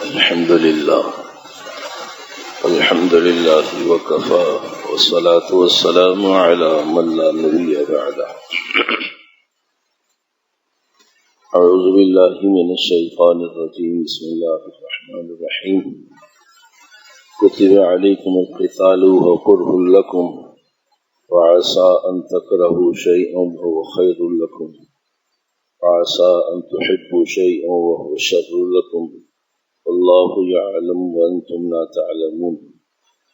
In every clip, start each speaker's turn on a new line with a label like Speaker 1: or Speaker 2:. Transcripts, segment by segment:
Speaker 1: الحمد لله وكفى والصلاة والسلام على من لا نبي بعده. أعوذ بالله من الشيطان الرجيم. بسم الله الرحمن الرحيم. كتب عليكم القتال وهو كره لكم وعسى أن تكرهوا شيئا وهو خير لكم وعسى أن تحبوا شيئا وهو شر لكم والله يعلم وأنتم لا تعلمون.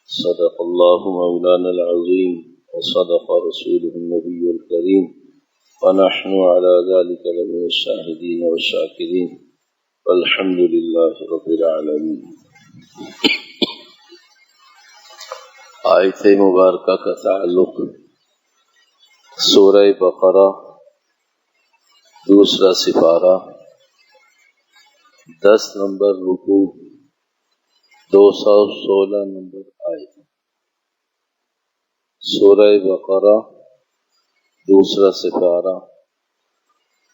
Speaker 1: صدق الله مولانا العظيم وصدق رسوله النبي الكريم ونحن على ذلك لمن الشاهدين والشاكرين والحمد لله رب العالمين. آیت مبارکہ کا تعلق سورہ بقرہ دوسرا سپارہ 10 نمبر رکوع 216 نمبر آیت. سورہ بقرہ دوسرا سپارہ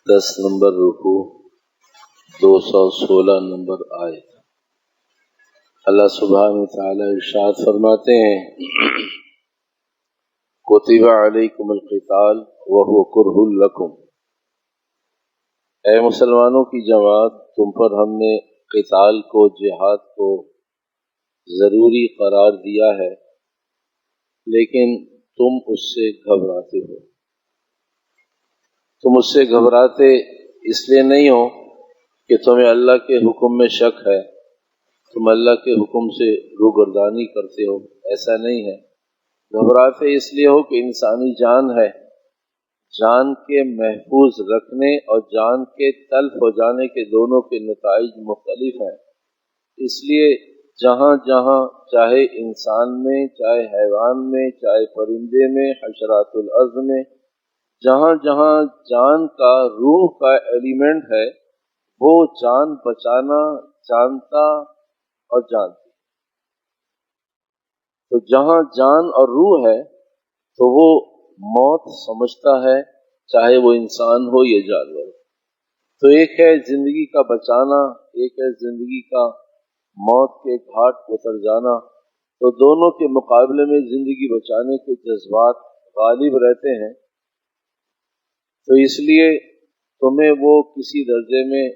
Speaker 1: 10 نمبر رکوع 216 نمبر آیت. اللہ سبحانہ وتعالی ارشاد فرماتے ہیں کتب علیکم القتال وہو کرہ لکم. اے مسلمانوں کی جماعت، تم پر ہم نے قتال کو، جہاد کو ضروری قرار دیا ہے، لیکن تم اس سے گھبراتے ہو. تم اس سے گھبراتے اس لیے نہیں ہو کہ تمہیں اللہ کے حکم میں شک ہے، تم اللہ کے حکم سے روگردانی کرتے ہو، ایسا نہیں ہے. گھبراتے اس لیے ہو کہ انسانی جان ہے، جان کے محفوظ رکھنے اور جان کے تلف ہو جانے کے دونوں کے نتائج مختلف ہیں. اس لیے جہاں جہاں، چاہے انسان میں، چاہے حیوان میں، چاہے پرندے میں، حشرات الارض میں، جہاں جہاں جان کا، روح کا ایلیمنٹ ہے، وہ جان بچانا جانتا اور جانتی. تو جہاں جان اور روح ہے تو وہ موت سمجھتا ہے، چاہے وہ انسان ہو یا جانور. تو ایک ہے زندگی کا بچانا، ایک ہے زندگی کا موت کے گھاٹ اتر جانا. تو دونوں کے مقابلے میں زندگی بچانے کے جذبات غالب رہتے ہیں. تو اس لیے تمہیں وہ کسی درجے میں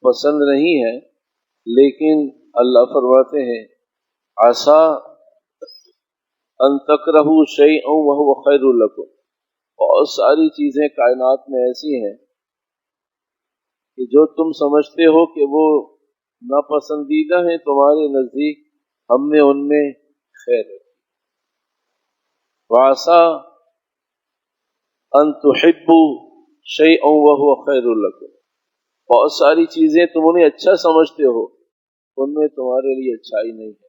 Speaker 1: پسند نہیں ہے، لیکن اللہ فرماتے ہیں عسیٰ ان تکرہوا شیئا وہو خیر لکم. بہت ساری چیزیں کائنات میں ایسی ہیں کہ جو تم سمجھتے ہو کہ وہ ناپسندیدہ ہیں، تمہارے نزدیک ہم نے ان میں خیر رکھی. وعسیٰ ان تحبوا شیئا وہو خیر لکم. بہت ساری چیزیں تم انہیں اچھا سمجھتے ہو، ان میں تمہارے لیے اچھائی نہیں ہے.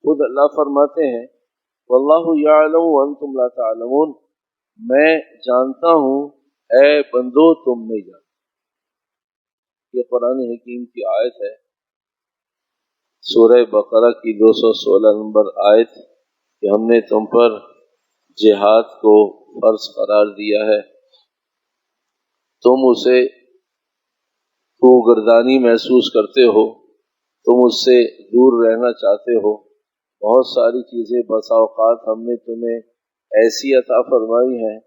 Speaker 1: خود اللہ فرماتے ہیں واللہ یعلم وانتم لا تعلمون. میں جانتا ہوں، اے بندو تم نہیں جانتے. یہ قرآن حکیم کی آیت ہے، سورہ بقرہ کی 216 نمبر آیت کہ ہم نے تم پر جہاد کو فرض قرار دیا ہے. تم اسے روگردانی محسوس کرتے ہو، تم اس سے دور رہنا چاہتے ہو. بہت ساری چیزیں بسا اوقات ہم نے تمہیں ایسی عطا فرمائی ہیں،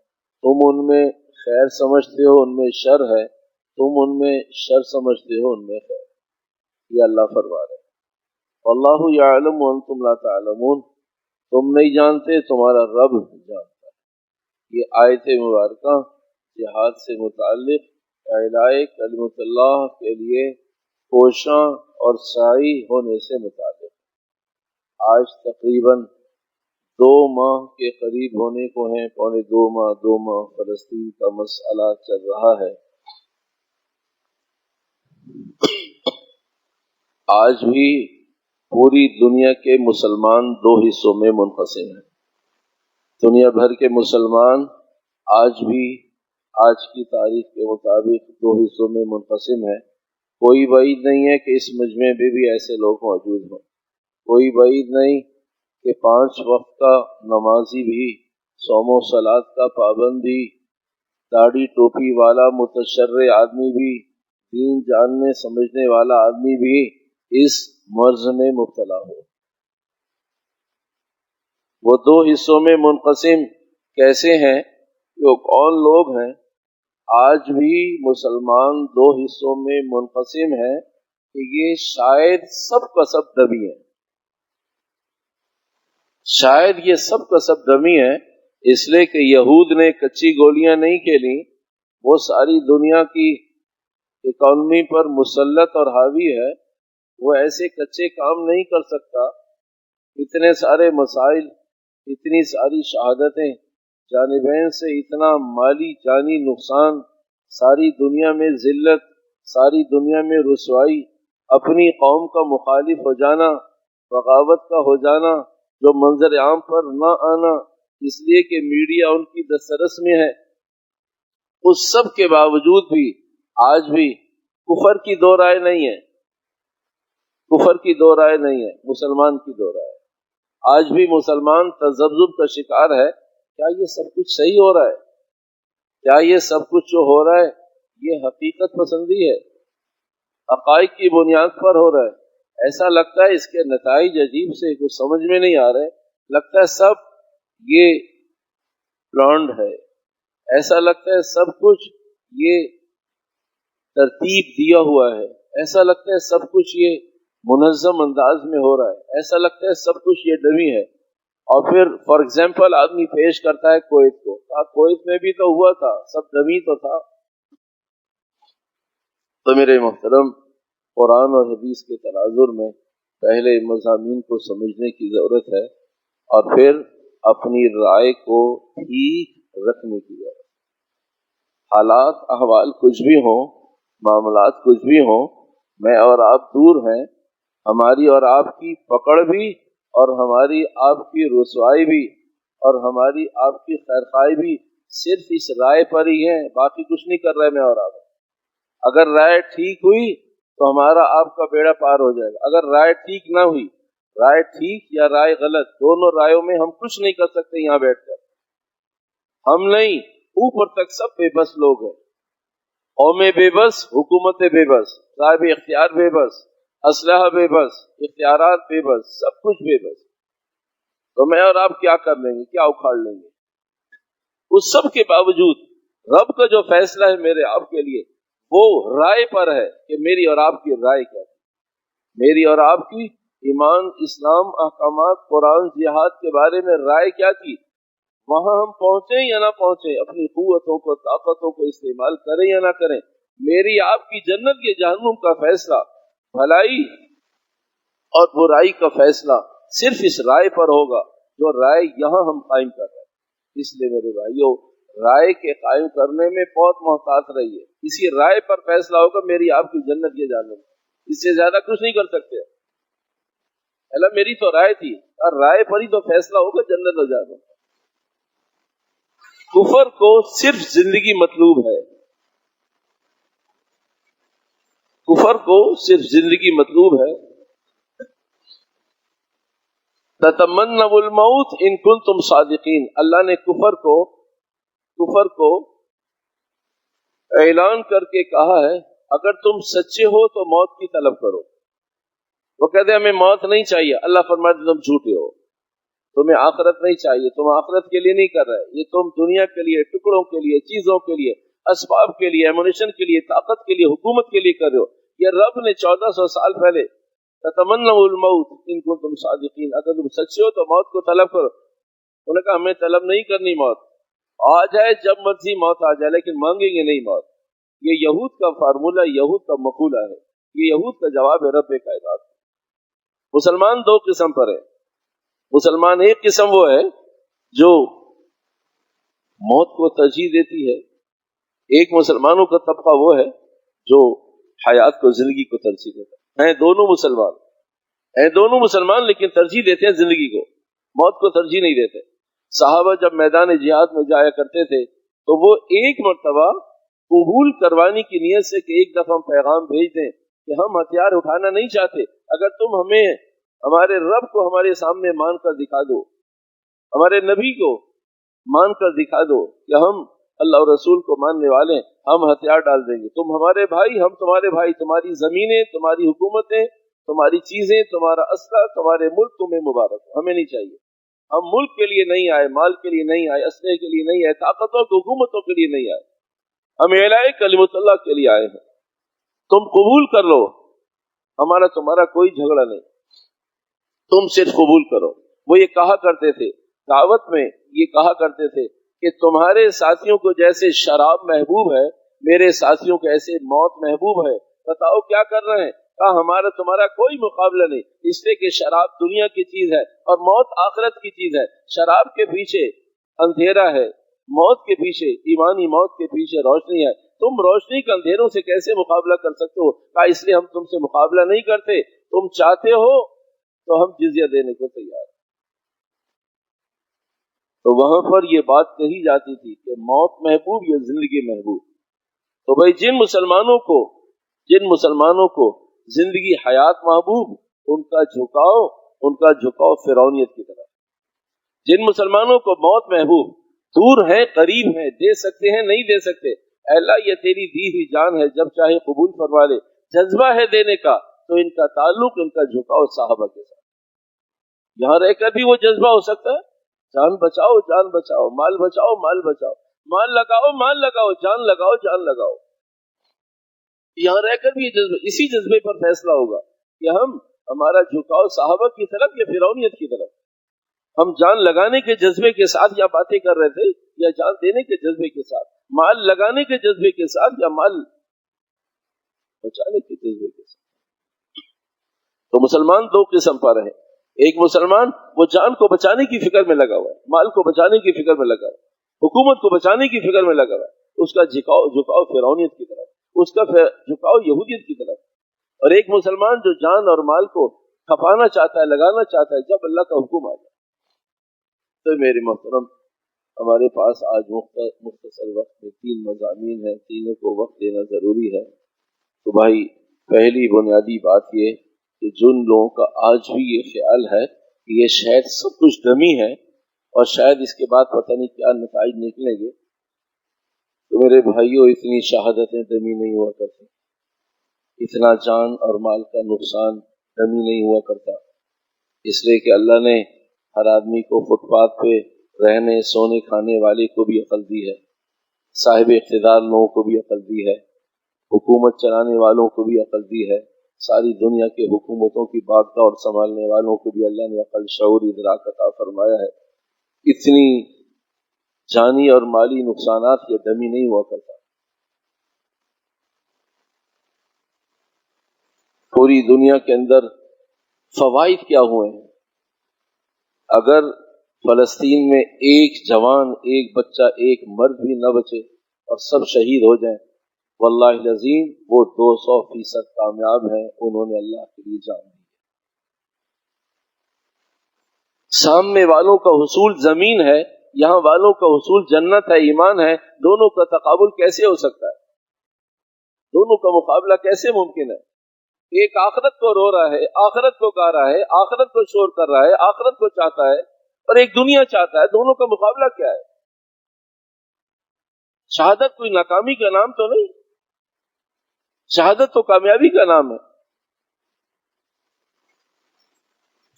Speaker 1: تم ان میں خیر سمجھتے ہو، ان میں شر ہے، تم ان میں شر سمجھتے ہو، ان میں خیر. یہ اللہ فرما رہے ہیں واللہ یعلم وانتم لا تعلمون. تم نہیں جانتے، تمہارا رب جانتا ہے. یہ آیت مبارکہ جہاد سے متعلق اعلاء کلمۃ اللہ کے لیے کوشاں اور سعی ہونے سے متعلق. آج تقریباً 2 ماہ کے قریب ہونے کو ہیں، پونے 2 ماہ فلسطین کا مسئلہ چل رہا ہے. آج بھی پوری دنیا کے مسلمان 2 حصوں میں منقسم ہیں. دنیا بھر کے مسلمان آج بھی آج کی تاریخ کے مطابق 2 حصوں میں منقسم ہیں. کوئی بعید نہیں ہے کہ اس مجمع میں بھی ایسے لوگ موجود ہوں. کوئی بعید نہیں کہ 5 وقت کا نمازی بھی، صوم و صلات کا پابند بھی، داڑھی ٹوپی والا متشرع آدمی بھی، دین جاننے سمجھنے والا آدمی بھی اس مرض میں مبتلا ہو۔ وہ دو حصوں میں منقسم کیسے ہیں؟ وہ کون لوگ ہیں؟ آج بھی مسلمان دو حصوں میں منقسم ہیں کہ یہ شاید سب کا سب دمی ہیں، شاید یہ سب کا سب دمی ہے، اس لیے کہ یہود نے کچی گولیاں نہیں کھیلی، وہ ساری دنیا کی اکانومی پر مسلط اور حاوی ہے، وہ ایسے کچے کام نہیں کر سکتا۔ اتنے سارے مسائل، اتنی ساری شہادتیں، جانبین سے اتنا مالی جانی نقصان، ساری دنیا میں ذلت، ساری دنیا میں رسوائی، اپنی قوم کا مخالف ہو جانا، بغاوت کا ہو جانا، جو منظر عام پر نہ آنا اس لیے کہ میڈیا ان کی دسترس میں ہے، اس سب کے باوجود بھی آج بھی کفر کی دو رائے نہیں ہے، کفر کی دو رائے نہیں ہے، مسلمان کی دو رائے۔ آج بھی مسلمان تذبذب کا شکار ہے، کیا یہ سب کچھ صحیح ہو رہا ہے؟ کیا یہ سب کچھ جو ہو رہا ہے یہ حقیقت پسندی ہے، حقائق کی بنیاد پر ہو رہا ہے؟ ایسا لگتا ہے اس کے نتائج عجیب سے کچھ سمجھ میں نہیں آ رہے، لگتا ہے سب یہ پلانڈ ہے، ایسا لگتا ہے سب کچھ یہ ترتیب دیا ہوا ہے، ایسا لگتا ہے سب کچھ یہ منظم انداز میں ہو رہا ہے، ایسا لگتا ہے سب کچھ یہ ڈمی ہے۔ اور پھر فار ایگزامپل آدمی پیش کرتا ہے کویت کو، کویت میں بھی تو ہوا تھا، سب ڈمی تو تھا۔ تو میرے محترم، قرآن اور حدیث کے تناظر میں پہلے مضامین کو سمجھنے کی ضرورت ہے اور پھر اپنی رائے کو ٹھیک رکھنے کی ضرورت ہے۔ حالات احوال کچھ بھی ہوں، معاملات کچھ بھی ہوں، میں اور آپ دور ہیں، ہماری اور آپ کی پکڑ بھی اور ہماری آپ کی رسوائی بھی اور ہماری آپ کی خیرخواہی بھی صرف اس رائے پر ہی ہے، باقی کچھ نہیں کر رہے میں اور آپ۔ اگر رائے ٹھیک ہوئی تو ہمارا آپ کا بیڑا پار ہو جائے گا، اگر رائے ٹھیک نہ ہوئی، رائے ٹھیک یا رائے غلط، دونوں رائےوں میں ہم کچھ نہیں کر سکتے یہاں بیٹھ کر، ہم نہیں، اوپر تک سب بے بس لوگ ہیں، قومیں بے بس، حکومتیں بے بس، صاحب اختیار بے بس، اسلحہ بے بس، اختیارات بے بس، سب کچھ بے بس، تو میں اور آپ کیا کر لیں گے، کیا اکھاڑ لیں گے؟ اس سب کے باوجود رب کا جو فیصلہ ہے میرے آپ کے لیے وہ رائے پر ہے کہ میری اور آپ کی رائے کیا ہے، میری اور آپ کی ایمان، اسلام، احکامات، قرآن، جہاد کے بارے میں رائے کیا تھی، وہاں ہم پہنچیں یا نہ پہنچیں، اپنی قوتوں کو، طاقتوں کو استعمال کریں یا نہ کریں، میری آپ کی جنت یا جہنم کا فیصلہ، بھلائی اور برائی کا فیصلہ صرف اس رائے پر ہوگا جو رائے یہاں ہم قائم کر رہے ہیں۔ اس لیے میرے بھائیوں، رائے کے قائم کرنے میں بہت محتاط رہیے، اسی رائے پر فیصلہ ہوگا میری آپ کی جنت یا جہنم، اس سے زیادہ کچھ نہیں کر سکتے۔ اللہ میری تو رائے تھی، اور رائے پر ہی تو فیصلہ ہوگا جنت و جہنم۔ کفر کو صرف زندگی مطلوب ہے، کفر کو صرف زندگی مطلوب ہے۔ تتمنوا الموت ان کنتم صادقین، اللہ نے کفر کو اعلان کر کے کہا ہے اگر تم سچے ہو تو موت کی طلب کرو۔ وہ کہتے ہیں ہمیں موت نہیں چاہیے، اللہ فرماتے تم جھوٹے ہو، تمہیں آخرت نہیں چاہیے، تم آخرت کے لیے نہیں کر رہے، یہ تم دنیا کے لیے، ٹکڑوں کے لیے، چیزوں کے لیے، اسباب کے لیے، ایمونیشن کے لیے، طاقت کے لیے، حکومت کے لیے کر رہے ہو۔ یہ رب نے 1400 سال پہلے تتمنوا الموت ان کنتم صادقین، اگر تم سچے ہو تو موت کو طلب کرو۔ انہوں نے کہا ہمیں طلب نہیں کرنی موت، آ جائے جب مرضی موت آ جائے، لیکن مانگیں گے نہیں موت۔ یہ یہود کا فارمولہ، یہود کا مقولہ ہے، یہ یہود کا جواب ہے رب کائنات۔ مسلمان دو قسم پر ہے، مسلمان ایک قسم وہ ہے جو موت کو ترجیح دیتی ہے، ایک مسلمانوں کا طبقہ وہ ہے جو حیات کو، زندگی کو ترجیح دیتا ہے۔ دونوں مسلمان لیکن ترجیح دیتے ہیں زندگی کو، موت کو ترجیح نہیں دیتے۔ صحابہ جب میدان جہاد میں جایا کرتے تھے تو وہ ایک مرتبہ قبول کروانے کی نیت سے کہ ایک دفعہ ہم پیغام بھیج دیں کہ ہم ہتھیار اٹھانا نہیں چاہتے، اگر تم ہمیں ہمارے رب کو ہمارے سامنے مان کر دکھا دو، ہمارے نبی کو مان کر دکھا دو کہ ہم اللہ اور رسول کو ماننے والے ہیں، ہم ہتھیار ڈال دیں گے، تم ہمارے بھائی، ہم تمہارے بھائی، تمہاری زمینیں، تمہاری حکومتیں، تمہاری چیزیں، تمہارا اسلحہ، تمہارے ملک تمہیں مبارک ہو، ہمیں نہیں چاہیے. ہم ملک کے لیے نہیں آئے، مال کے لیے نہیں آئے، اسلحے کے لیے نہیں آئے، طاقتوں کی حکومتوں کے لیے نہیں آئے، ہم اعلاء کلمۃ اللہ کے لیے آئے ہیں. تم قبول کر لو، ہمارا تمہارا کوئی جھگڑا نہیں، تم صرف قبول کرو. وہ یہ کہا کرتے تھے دعوت میں، یہ کہا کرتے تھے کہ تمہارے ساتھیوں کو جیسے شراب محبوب ہے، میرے ساتھیوں کو ایسے موت محبوب ہے. بتاؤ کیا کر رہے ہیں؟ کہا ہمارا تمہارا کوئی مقابلہ نہیں، اس لیے کہ شراب دنیا کی چیز ہے اور موت آخرت کی چیز ہے. شراب کے پیچھے اندھیرا ہے، موت کے پیچھے، ایمانی موت کے پیچھے روشنی ہے. تم روشنی کے اندھیروں سے کیسے مقابلہ کر سکتے ہو؟ کہا اس لیے ہم تم سے مقابلہ نہیں کرتے، تم چاہتے ہو تو ہم جزیہ دینے کو تیار ہیں. تو وہاں پر یہ بات کہی جاتی تھی کہ موت محبوب یا زندگی محبوب. تو بھائی جن مسلمانوں کو زندگی حیات محبوب، ان کا جھکاؤ فرعونیت کی طرف. جن مسلمانوں کو موت محبوب، دور ہے قریب ہے، دے سکتے ہیں نہیں دے سکتے، اے اللہ یہ تیری دی ہوئی جان ہے، جب چاہے قبول فرما لے، جذبہ ہے دینے کا، تو ان کا تعلق، ان کا جھکاؤ صحابہ کے ساتھ. یہاں رہ کر بھی وہ جذبہ ہو سکتا ہے، جان بچاؤ جان بچاؤ، مال بچاؤ مال بچاؤ، مال لگاؤ، جان لگاؤ جان لگاؤ. یہاں رہ کر بھی اسی جذبے پر فیصلہ ہوگا کہ ہمارا جھکاؤ صحابہ کی طرف یا فرعونیت کی طرف. ہم جان لگانے کے جذبے کے ساتھ یا باتیں کر رہے تھے، یا جان دینے کے جذبے کے ساتھ، مال لگانے کے جذبے کے ساتھ، یا مال بچانے کے جذبے کے ساتھ. تو مسلمان دو قسم پر ہیں. ایک مسلمان وہ جان کو بچانے کی فکر میں لگا ہوا ہے، مال کو بچانے کی فکر میں لگا ہوا ہے، حکومت کو بچانے کی فکر میں لگا ہوا ہے، اس کا جھکاؤ فرعونیت کی طرف، اس کا جھکاؤ یہودیت کی طرف. اور ایک مسلمان جو جان اور مال کو کھپانا چاہتا ہے، لگانا چاہتا ہے جب اللہ کا حکم آ جائے. تو میرے محترم، ہمارے پاس آج مختصر وقت میں 3 مضامین ہیں، تینوں کو وقت دینا ضروری ہے. تو بھائی پہلی بنیادی بات یہ کہ جن لوگوں کا آج بھی یہ خیال ہے کہ یہ شاید سب کچھ دمی ہے اور شاید اس کے بعد پتہ نہیں کیا نتائج نکلیں گے، تو میرے بھائیوں اتنی شہادتیں دمی نہیں ہوا کرتی، اتنا جان اور مال کا نقصان دمی نہیں ہوا کرتا. اس لیے کہ اللہ نے ہر آدمی کو فٹ پاتھ پہ رہنے سونے کھانے والے کو بھی عقل دی ہے، صاحب اقتدار لوگوں کو بھی عقل دی ہے، حکومت چلانے والوں کو بھی عقل دی ہے، ساری دنیا کے حکومتوں کی باغدار اور سنبھالنے والوں کو بھی اللہ نے عقل، شعور، ادراک عطا فرمایا ہے. اتنی جانی اور مالی نقصانات یہ دمی نہیں ہوا کرتا. پوری دنیا کے اندر فوائد کیا ہوئے ہیں. اگر فلسطین میں ایک جوان، ایک بچہ، ایک مرد بھی نہ بچے اور سب شہید ہو جائیں، واللہ العظیم وہ 200% کامیاب ہیں، انہوں نے اللہ کے لیے جان دی. سامنے والوں کا حصول زمین ہے، یہاں والوں کا حصول جنت ہے، ایمان ہے. دونوں کا تقابل کیسے ہو سکتا ہے؟ دونوں کا مقابلہ کیسے ممکن ہے؟ ایک آخرت کو رو رہا ہے، آخرت کو گا رہا ہے، آخرت کو شور کر رہا ہے، آخرت کو چاہتا ہے، اور ایک دنیا چاہتا ہے. دونوں کا مقابلہ کیا ہے؟ شہادت کوئی ناکامی کا نام تو نہیں، شہادت تو کامیابی کا نام ہے.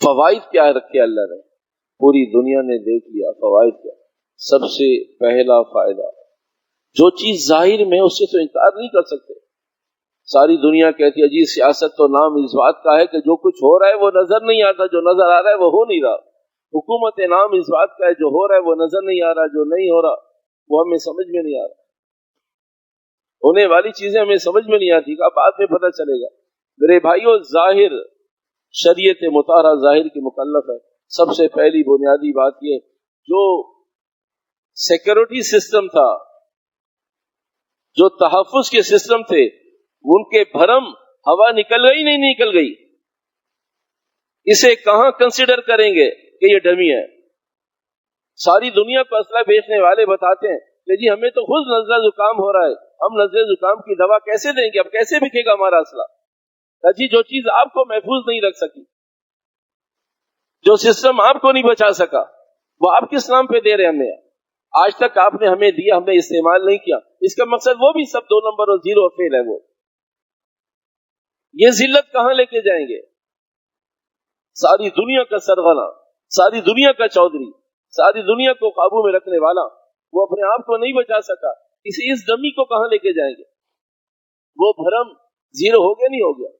Speaker 1: فوائد کیا رکھے اللہ نے؟ پوری دنیا نے دیکھ لیا فوائد کیا. سب سے پہلا فائدہ، جو چیز ظاہر میں اس سے تو انکار نہیں کر سکتے. ساری دنیا کہتی ہے جی سیاست تو نام اس بات کا ہے کہ جو کچھ ہو رہا ہے وہ نظر نہیں آتا، جو نظر آ رہا ہے وہ ہو نہیں رہا. حکومت نام اس بات کا ہے جو ہو رہا ہے وہ نظر نہیں آ رہا، جو نہیں ہو رہا وہ ہمیں سمجھ میں نہیں آ رہا. ہونے والی چیزیں ہمیں سمجھ میں نہیں آتی، کا بعد میں پتہ چلے گا. میرے بھائیوں، ظاہر شریعت مطہرہ ظاہر کی مکلف ہے. سب سے پہلی بنیادی بات یہ، جو سیکورٹی سسٹم تھا، جو تحفظ کے سسٹم تھے، ان کے بھرم ہوا نکل گئی نہیں نکل گئی. اسے کہاں کنسیڈر کریں گے کہ یہ ڈمی ہے؟ ساری دنیا کو اسلحہ بیچنے والے بتاتے ہیں کہ جی ہمیں تو خود نزلہ زکام ہو رہا ہے، ہم نزلہ زکام کی دوا کیسے دیں گے؟ اب کیسے بکے گا ہمارا اسلحہ؟ جی جو چیز آپ کو محفوظ نہیں رکھ سکی، جو سسٹم آپ کو نہیں بچا سکا، وہ آپ کس نام پہ دے رہے ہیں ہمیں؟ آج تک آپ نے ہمیں دیا، ہم نے استعمال نہیں کیا. اس کا مقصد وہ بھی سب 2 نمبر اور 0 فیل ہے. وہ یہ ذلت کہاں لے کے جائیں گے؟ ساری دنیا کا سرغنہ، ساری دنیا کا چودھری، ساری دنیا کو قابو میں رکھنے والا، وہ اپنے آپ کو نہیں بچا سکا، اس ڈمی کو کہاں لے کے جائیں گے؟ وہ بھرم زیرو ہو گیا نہیں ہو گیا؟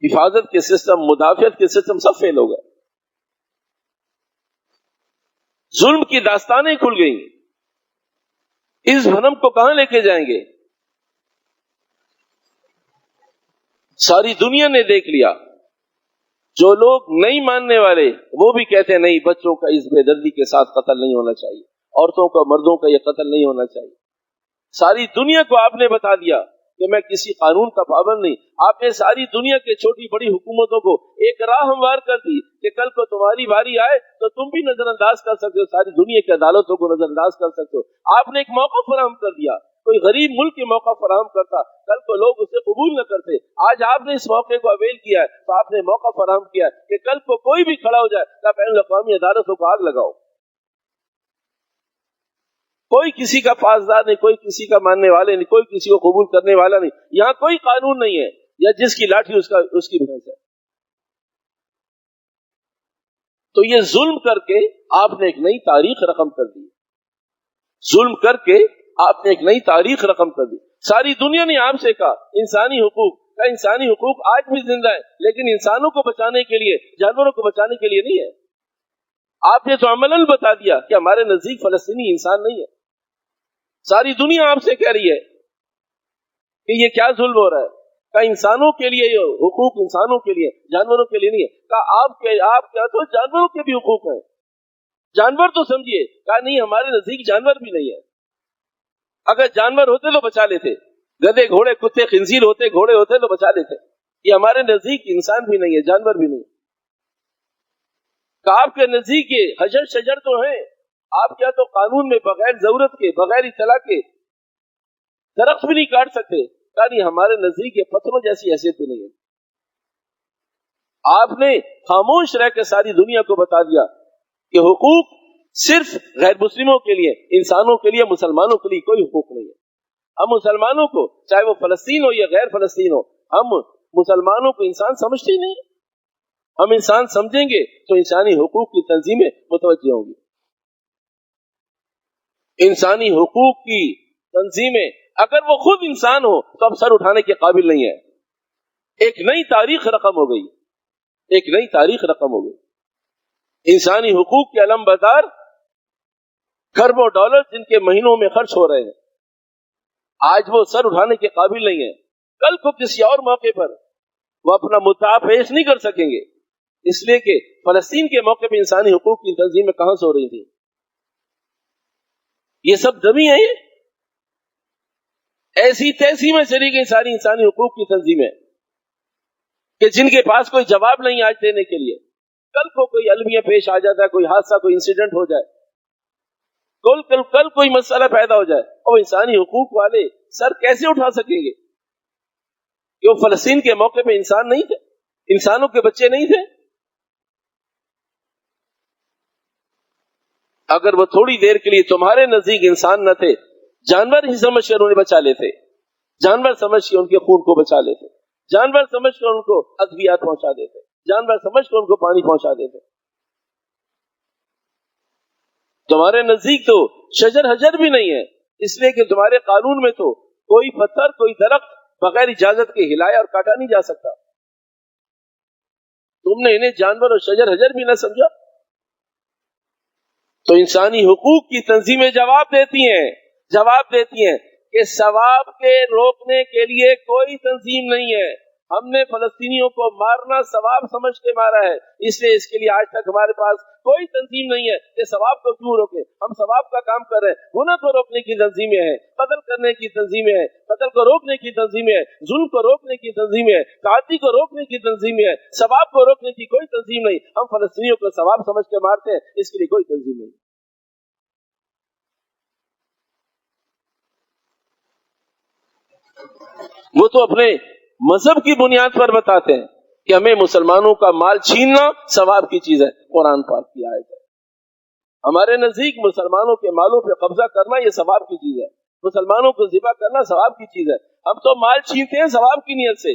Speaker 1: حفاظت کے سسٹم، مدافعت کے سسٹم سب فیل ہو گئے، ظلم کی داستانیں کھل گئیں، اس بھرم کو کہاں لے کے جائیں گے؟ ساری دنیا نے دیکھ لیا، جو لوگ نہیں ماننے والے وہ بھی کہتے ہیں نہیں، بچوں کا اس بے دردی کے ساتھ قتل نہیں ہونا چاہیے، عورتوں کا مردوں کا یہ قتل نہیں ہونا چاہیے۔ ساری دنیا کو آپ نے بتا دیا کہ میں کسی قانون کا پابند نہیں۔ آپ نے ساری دنیا کے چھوٹی بڑی حکومتوں کو ایک راہ ہموار کر دی کہ کل کو تمہاری باری آئے تو تم بھی نظر انداز کر سکتے ہو، ساری دنیا کی عدالتوں کو نظر انداز کر سکتے ہو۔ آپ نے ایک موقع فراہم کر دیا، کوئی غریب ملک کے موقع فراہم کرتا، کل کو لوگ اسے قبول نہ کرتے۔ آج آپ نے اس موقع کو اویل کیا ہے تو آپ نے موقع فراہم کیا کہ کل کو کوئی بھی کھڑا ہو جائے تو بین الاقوامی عدالتوں کو آگ لگاؤ۔ کوئی کسی کا پاسدار نہیں، کوئی کسی کا ماننے والے نہیں، کوئی کسی کو قبول کرنے والا نہیں، یہاں کوئی قانون نہیں ہے، یا جس کی لاٹھی اس کی بھینس ہے۔ تو یہ ظلم کر کے آپ نے ایک نئی تاریخ رقم کر دی، ظلم کر کے آپ نے ایک نئی تاریخ رقم کر دی۔ ساری دنیا نے آپ سے کہا انسانی حقوق، انسانی حقوق آج بھی زندہ ہے، لیکن انسانوں کو بچانے کے لیے، جانوروں کو بچانے کے لیے نہیں ہے۔ آپ نے تو عملاً بتا دیا کہ ہمارے نزدیک فلسطینی انسان نہیں ہے۔ ساری دنیا آپ سے کہہ رہی ہے کہ یہ کیا ظلم ہو رہا ہے، کہ انسانوں کے لیے یہ حقوق انسانوں کے لیے، جانوروں کے لیے نہیں ہے۔ کہ آپ کیا تو جانوروں کے بھی حقوق ہیں، جانور تو سمجھیے، کہا نہیں ہمارے نزدیک جانور بھی نہیں ہے، اگر جانور ہوتے تو بچا لیتے، گدھے گھوڑے کتے خنزیر ہوتے، گھوڑے ہوتے تو بچا لیتے، یہ ہمارے نزدیک انسان بھی نہیں ہے، جانور بھی نہیں۔ کہ آپ کے نزدیک یہ حجر شجر تو ہیں، آپ کیا تو قانون میں بغیر ضرورت کے، بغیر اطلاع کے درخت بھی نہیں کاٹ سکتے؟ کہا نہیں ہمارے نزدیک یہ پتھروں جیسی حیثیت بھی نہیں ہے۔ آپ نے خاموش رہ کے ساری دنیا کو بتا دیا کہ حقوق صرف غیر مسلموں کے لیے، انسانوں کے لیے، مسلمانوں کے لیے کوئی حقوق نہیں ہے۔ ہم مسلمانوں کو، چاہے وہ فلسطین ہو یا غیر فلسطین ہو، ہم مسلمانوں کو انسان سمجھتے ہی نہیں۔ ہم انسان سمجھیں گے تو انسانی حقوق کی تنظیمیں متوجہ ہوں گی۔ انسانی حقوق کی تنظیمیں اگر وہ خود انسان ہو تو اب سر اٹھانے کے قابل نہیں ہے۔ ایک نئی تاریخ رقم ہو گئی، ایک نئی تاریخ رقم ہو گئی۔ انسانی حقوق کے علم بردار کروڑوں ڈالر جن کے مہینوں میں خرچ ہو رہے ہیں، آج وہ سر اٹھانے کے قابل نہیں ہے۔ کل کو کسی اور موقع پر وہ اپنا مدعا پیش نہیں کر سکیں گے، اس لیے کہ فلسطین کے موقع پہ انسانی حقوق کی تنظیمیں کہاں سے ہو رہی تھیں؟ یہ سب دمی ہے، یہ ایسی تیسی میں چلی گئی ساری انسانی حقوق کی تنظیمیں کہ جن کے پاس کوئی جواب نہیں آج دینے کے لیے۔ کل کو کوئی المیہ پیش آ جاتا ہے، کوئی حادثہ، کوئی انسیڈنٹ ہو جائے، کل کوئی مسئلہ پیدا ہو جائے، اور انسانی حقوق والے سر کیسے اٹھا سکیں گے کہ وہ فلسطین کے موقع پہ انسان نہیں تھے، انسانوں کے بچے نہیں تھے؟ اگر وہ تھوڑی دیر کے لیے تمہارے نزدیک انسان نہ تھے، جانور ہی سمجھ کر انہیں بچا لیتے، جانور سمجھ کے ان کے خون کو بچا لیتے، جانور سمجھ کر ان کو ادویات پہنچا دیتے، جانور سمجھ کر ان کو پانی پہنچا دیتے۔ تمہارے نزدیک تو شجر حجر بھی نہیں ہے، اس لیے کہ تمہارے قانون میں تو کوئی پتھر، کوئی درخت بغیر اجازت کے ہلایا اور کاٹا نہیں جا سکتا۔ تم نے انہیں جانور اور شجر حجر بھی نہ سمجھا۔ تو انسانی حقوق کی تنظیمیں جواب دیتی ہیں کہ ثواب کے روکنے کے لیے کوئی تنظیم نہیں ہے، ہم نے فلسطینیوں کو مارنا ثواب سمجھ کے مارا ہے، اس لیے اس کے لیے آج تک ہمارے پاس کوئی تنظیم نہیں ہے کہ ثواب کو کیوں روکے۔ ہم ثواب کا کام کر رہے ہیں، گناہ کو روکنے کی تنظیمیں ہیں، قتل کرنے کی تنظیمیں ہیں، قتل کو روکنے کی تنظیمیں ہیں، ظلم کو روکنے کی تنظیمیں ہیں، تعدی کو روکنے کی تنظیمیں ہیں، ثواب کو روکنے کی کوئی تنظیم نہیں۔ ہم فلسطینیوں کو ثواب سمجھ کے مارتے ہیں، اس کے لیے کوئی تنظیم نہیں۔ وہ تو اپنے مذہب کی بنیاد پر بتاتے ہیں کہ ہمیں مسلمانوں کا مال چھیننا ثواب کی چیز ہے، قرآن پاک کی آیت ہے۔ ہمارے نزدیک مسلمانوں کے مالوں پہ قبضہ کرنا یہ ثواب کی چیز ہے، مسلمانوں کو ذبح کرنا ثواب کی چیز ہے۔ ہم تو مال چھینتے ہیں ثواب کی نیت سے،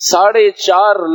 Speaker 1: 4.5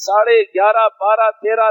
Speaker 1: 11.5, 12, 13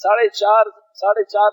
Speaker 1: 4.5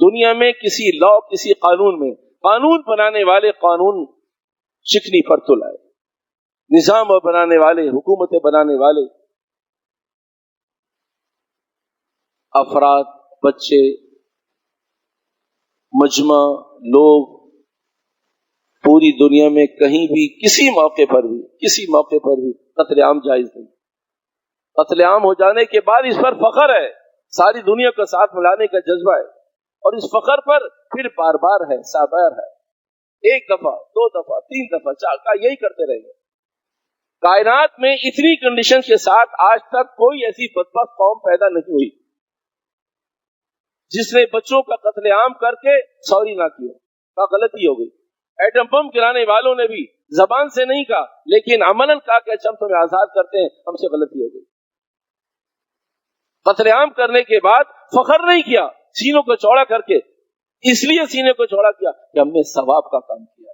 Speaker 1: دنیا میں کسی لا کسی قانون میں قانون بنانے والے قانون شکنی پر تو لائے، نظام بنانے والے، حکومتیں بنانے والے افراد، بچے، مجمع، لوگ پوری دنیا میں کہیں بھی کسی موقع پر بھی قتل عام جائز نہیں۔ قتل عام ہو جانے کے بعد اس پر فخر ہے، ساری دنیا کو ساتھ ملانے کا جذبہ ہے، اور اس فخر پر پھر بار بار ہے، سابیر ہے، ایک دفعہ، دو دفعہ، تین دفعہ، چار کا یہی کرتے رہیں گے۔ کائنات میں اتنی کنڈیشن کے ساتھ آج تک کوئی ایسی بدبخت قوم پیدا نہیں ہوئی جس نے بچوں کا قتل عام کر کے سوری نہ کی ہو، غلطی ہو گئی۔ ایٹم بم گرانے والوں نے بھی زبان سے نہیں کہا لیکن عملاً کہا کہ اچھا ہم تمہیں آزاد کرتے ہیں، ہم سے غلطی ہو گئی۔ قتل عام کرنے کے بعد فخر نہیں کیا سینوں کو چوڑا کر کے، اس لیے سینے کو چوڑا کیا کہ ہم نے ثواب کا کام کیا۔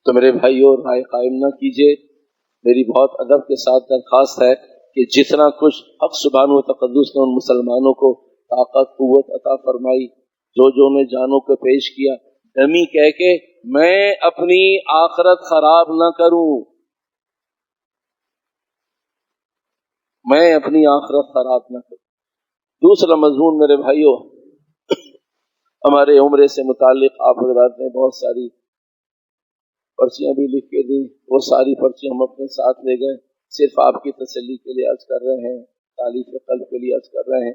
Speaker 1: تو میرے بھائیوں، رائے قائم نہ کیجیے، میری بہت ادب کے ساتھ درخواست ہے کہ جتنا کچھ حق سبحانہ و تقدس نے ان مسلمانوں کو طاقت قوت عطا فرمائی، جو نے جانوں کو پیش کیا، ڈمی کہہ کے میں اپنی آخرت خراب نہ کروں، میں اپنی آخرت خراب نہ کروں۔ دوسرا مضمون میرے بھائیوں، ہمارے عمرے سے متعلق آپ حضرات نے بہت ساری پرچیاں بھی لکھ کے دی، وہ ساری پرچیاں ہم اپنے ساتھ لے گئے، صرف آپ کی تسلی کے لیے عرض کر رہے ہیں، تعلیف قلب کے لیے عرض کر رہے ہیں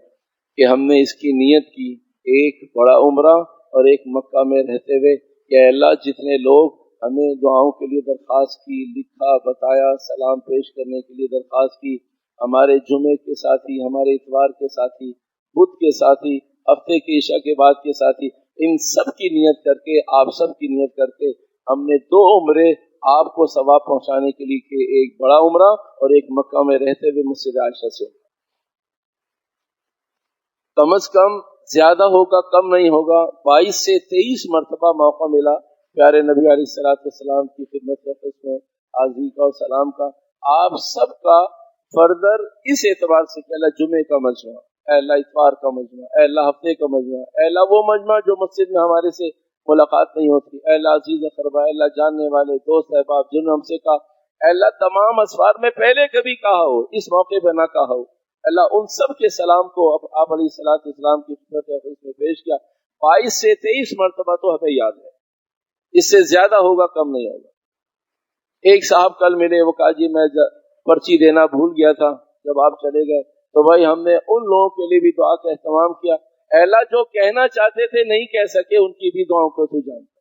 Speaker 1: کہ ہم نے اس کی نیت کی، ایک بڑا عمرہ اور ایک مکہ میں رہتے ہوئے کہ اللہ جتنے لوگ ہمیں دعاؤں کے لیے درخواست کی، لکھا، بتایا، سلام پیش کرنے کے لیے درخواست کی، ہمارے جمعے کے ساتھی، ہمارے اتوار کے ساتھی، بدھ کے ساتھی، ہفتے کے عشاء کے بعد کے ساتھی، ان سب کی نیت کر کے، آپ سب کی نیت کر کے ہم نے 2 عمرے آپ کو ثواب پہنچانے کے لیے کہ ایک بڑا عمرہ اور ایک مکہ میں رہتے ہوئے مسجد عائشہ سے، کم از کم زیادہ ہوگا کم نہیں ہوگا 22 سے 23 مرتبہ موقع ملا پیارے نبی علیہ الصلوۃ والسلام کی خدمت میں حاضری کا اور سلام کا، آپ سب کا فردر اس اعتبار سے کہ اللہ جمعے کا مجمع، اے اللہ اتوار کا مجمع، اے اللہ ہفتے کا مجمع، اے اللہ وہ مجمع جو مسجد میں ہمارے سے ملاقات نہیں ہوتی، اے اللہ عزیز اقربا، اے اللہ جاننے والے دوست احباب جنہوں نے ہم سے کہا، اے اللہ تمام اسفار میں پہلے کبھی کہا ہو اس موقع پہ نہ کہا ہو، اللہ ان سب کے سلام کو آپ علیہ الصلوۃ والسلام کی خدمت میں پیش کیا۔ 22 سے 23 مرتبہ تو ہمیں یاد ہے، اس سے زیادہ ہوگا کم نہیں ہوگا۔ ایک صاحب کل ملے، وہ کہا جی میں پرچی دینا بھول گیا تھا جب آپ چلے گئے، تو بھائی ہم نے ان لوگوں کے لیے بھی دعا کا اہتمام کیا، اے اللہ جو کہنا چاہتے تھے نہیں کہہ سکے ان کی بھی دعاؤں کو تو جانتا،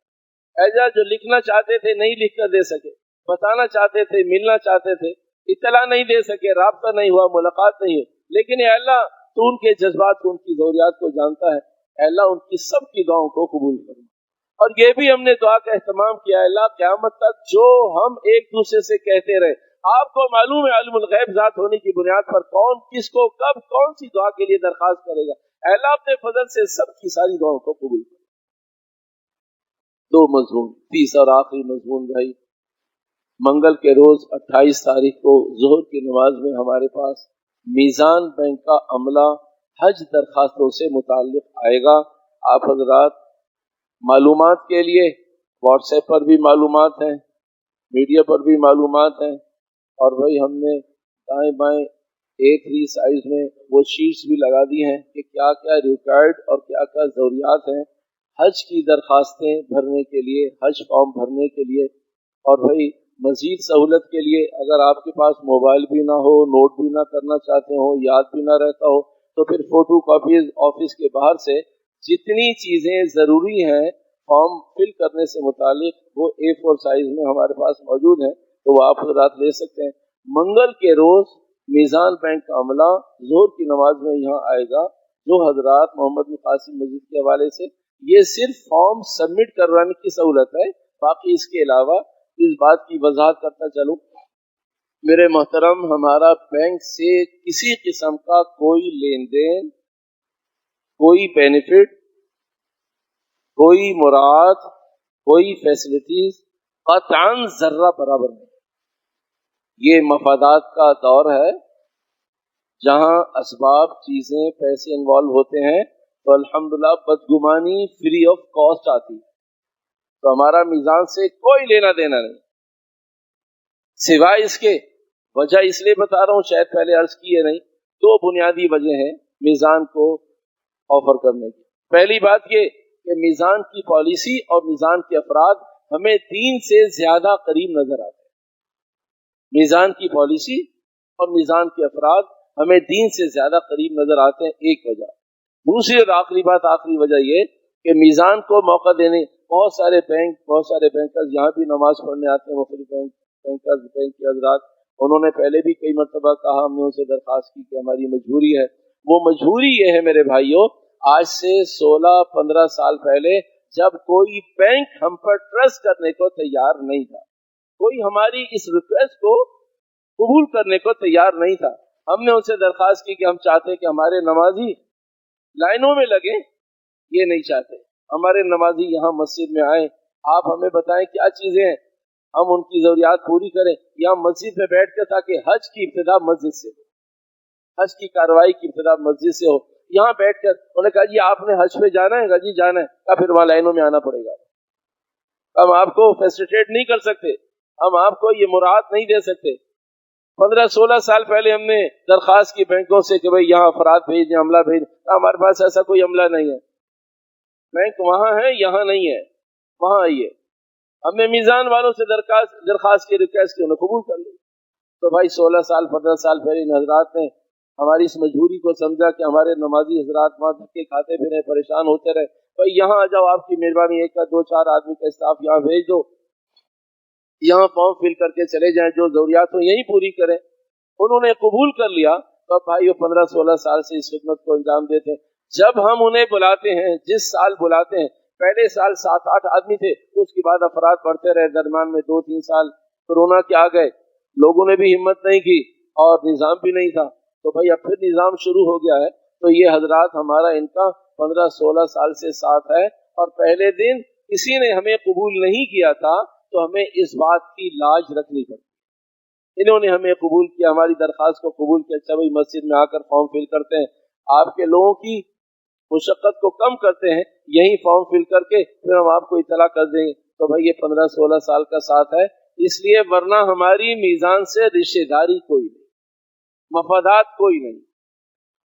Speaker 1: اے اللہ جو لکھنا چاہتے تھے نہیں لکھ کر دے سکے، بتانا چاہتے تھے، ملنا چاہتے تھے، اطلاع نہیں دے سکے، رابطہ نہیں ہوا، ملاقات نہیں ہوئی، لیکن اے اللہ تو ان کے جذبات کو، ان کی ضروریات کو جانتا ہے، اے اللہ ان کی سب کی دعاؤں کو قبول کرنا۔ اور یہ بھی ہم نے دعا کا اہتمام کیا، اللہ قیامت تک جو ہم ایک دوسرے سے کہتے رہے، آپ کو معلوم ہے عالم الغیب ذات ہونے کی بنیاد پر کون کس کو کب کون سی دعا کے لیے درخواست کرے گا، اے اللہ اپنے فضل سے سب کی ساری دعاؤں کو قبول کرے۔ 2 مضمون، تیسرا اور آخری مضمون بھائی، منگل کے روز 28 تاریخ کو ظہر کی نماز میں ہمارے پاس میزان بینک کا عملہ حج درخواستوں سے متعلق آئے گا۔ آپ حضرات معلومات کے لیے واٹس ایپ پر بھی معلومات ہیں، میڈیا پر بھی معلومات ہیں، اور بھائی ہم نے دائیں بائیں A3 سائز میں وہ شیٹس بھی لگا دی ہیں کہ کیا کیا ریکوائرڈ اور کیا کیا ضروریات ہیں حج کی درخواستیں بھرنے کے لیے، حج فارم بھرنے کے لیے۔ اور بھائی مزید سہولت کے لیے اگر آپ کے پاس موبائل بھی نہ ہو، نوٹ بھی نہ کرنا چاہتے ہو، یاد بھی نہ رہتا ہو، تو پھر فوٹو کاپیز آفس کے باہر سے جتنی چیزیں ضروری ہیں فارم فل کرنے سے متعلق وہ A4 سائز میں ہمارے پاس موجود ہیں، تو وہ آپ حضرات لے سکتے ہیں۔ منگل کے روز میزان بینک کا عملہ ظہر کی نماز میں یہاں آئے گا۔ جو حضرات محمد بن قاسم مسجد کے حوالے سے، یہ صرف فارم سبمٹ کروانے کی سہولت ہے، باقی اس کے علاوہ اس بات کی وضاحت کرتا چلوں میرے محترم، ہمارا بینک سے کسی قسم کا کوئی لین دین، کوئی بینیفٹ، کوئی مراعات، کوئی فیسلٹیز قطعاً ذرہ برابر نہیں۔ یہ مفادات کا دور ہے، جہاں اسباب چیزیں پیسے انوالو ہوتے ہیں تو الحمدللہ بدگمانی فری آف کاسٹ آتی ہے، تو ہمارا میزان سے کوئی لینا دینا نہیں، سوائے اس کے وجہ اس لیے بتا رہا ہوں، شاید پہلے عرض کی ہے نہیں، دو بنیادی وجہ ہیں میزان کو آفر کرنے کی۔ پہلی بات یہ کہ میزان کی پالیسی اور میزان کے افراد ہمیں دین سے زیادہ قریب نظر آتے ہیں، میزان کی پالیسی اور میزان کے افراد ہمیں دین سے زیادہ قریب نظر آتے ہیں، ایک وجہ۔ دوسری اور آخری بات، آخری وجہ یہ کہ میزان کو موقع دینے بہت سارے بینکرز یہاں بھی نماز پڑھنے آتے ہیں، مختلف بینک کے حضرات، انہوں نے پہلے بھی کئی مرتبہ کہا، ہم نے ان سے درخواست کی کہ ہماری مجبوری ہے۔ وہ مجبوری یہ ہے میرے بھائیوں، آج سے 16-15 سال پہلے جب کوئی بینک ہم پر ٹرسٹ کرنے کو تیار نہیں تھا، کوئی ہماری اس ریکویسٹ کو قبول کرنے کو تیار نہیں تھا، ہم نے ان سے درخواست کی کہ ہم چاہتے کہ ہمارے نمازی لائنوں میں لگیں، یہ نہیں چاہتے ہمارے نمازی یہاں مسجد میں آئیں، آپ ہمیں بتائیں کیا چیزیں ہیں، ہم ان کی ضروریات پوری کریں، یا مسجد میں بیٹھ کر، تاکہ حج کی ابتدا مسجد سے ہو، حج کی کارروائی کی ابتدا مسجد سے ہو، یہاں بیٹھ کر انہوں نے کہا جی آپ نے حج پہ جانا ہے، کہا جی جانا ہے، کہا پھر وہاں لائنوں میں آنا پڑے گا، ہم آپ کو فیسیلیٹیٹ نہیں کر سکتے، ہم آپ کو یہ مراعات نہیں دے سکتے۔ 15-16 سال پہلے ہم نے درخواست کی بینکوں سے کہ بھئی یہاں افراد بھیج دیں، عملہ بھیج دیں، ہمارے پاس ایسا کوئی عملہ نہیں ہے، بینک وہاں ہے یہاں نہیں ہے، وہاں آئیے۔ ہم نے میزان والوں سے درخواست کی، ریکویسٹ کی، انہیں قبول کر لی۔ تو بھائی 16-15 سال پہلے ان حضرات نے ہماری اس مجبوری کو سمجھا کہ ہمارے نمازی حضرات وہاں دھکے کھاتے پھرے، پریشان ہوتے رہے، بھائی یہاں آ جاؤ، آپ کی مہربانی، ایک کا 2-4 آدمی کا اسٹاف یہاں بھیج دو، یہاں فارم فل کر کے چلے جائیں، جو ضروریات ہوں یہی پوری کریں۔ انہوں نے قبول کر لیا، تو بھائی وہ 15-16 سال سے اس خدمت کو انجام دیتے ہیں۔ جب ہم انہیں بلاتے ہیں، جس سال بلاتے ہیں، پہلے سال 7-8 آدمی تھے، اس کے بعد افراد بڑھتے رہے، درمیان میں 2-3 سال کورونا کے آ گئے، لوگوں نے بھی ہمت نہیں کی اور نظام بھی نہیں تھا، تو بھائی اب پھر نظام شروع ہو گیا ہے۔ تو یہ حضرات ہمارا ان کا 15-16 سال سے ساتھ ہے، اور پہلے دن کسی نے ہمیں قبول نہیں کیا تھا تو ہمیں اس بات کی لاج رکھنی پڑی، انہوں نے ہمیں قبول کیا، ہماری درخواست کو قبول کیا، اچھا بھائی مسجد میں آ کر فارم فل کرتے ہیں، آپ کے لوگوں کی مشقت کو کم کرتے ہیں، یہی فارم فل کر کے پھر ہم آپ کو اطلاع کر دیں گے۔ تو بھائی یہ 15-16 سال کا ساتھ ہے، اس لیے ورنہ ہماری میزان سے رشتہ داری کوئی نہیں، مفادات کوئی نہیں۔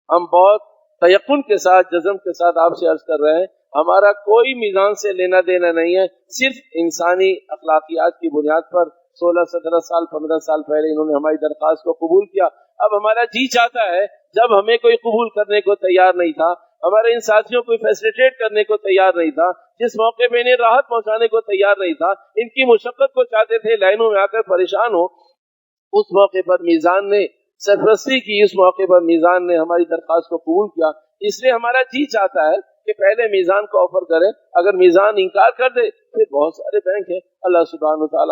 Speaker 1: ہم بہت تیقن کے ساتھ، جزم کے ساتھ آپ سے عرض کر رہے ہیں، ہمارا کوئی میزان سے لینا دینا نہیں ہے، صرف انسانی اخلاقیات کی بنیاد پر 16-17 سال 15 سال پہلے انہوں نے ہماری درخواست کو قبول کیا۔ اب ہمارا جی چاہتا ہے، جب ہمیں کوئی قبول کرنے کو تیار نہیں تھا، ہمارے ان ساتھیوں کو فیسیلیٹیٹ کرنے کو تیار نہیں تھا، جس موقع پہ انہیں راحت پہنچانے کو تیار نہیں تھا، ان کی مشقت کو چاہتے تھے، لائنوں میں آ کر پریشان ہو، اس موقع پر میزان نے سرپرستی کی، اس موقع پر میزان نے ہماری درخواست کو قبول کیا۔ اس لیے ہمارا جی چاہتا ہے کہ پہلے میزان کو آفر کریں، اگر میزان انکار کر دے پھر بہت سارے بینک ہیں، اللہ سبحانہ وتعالی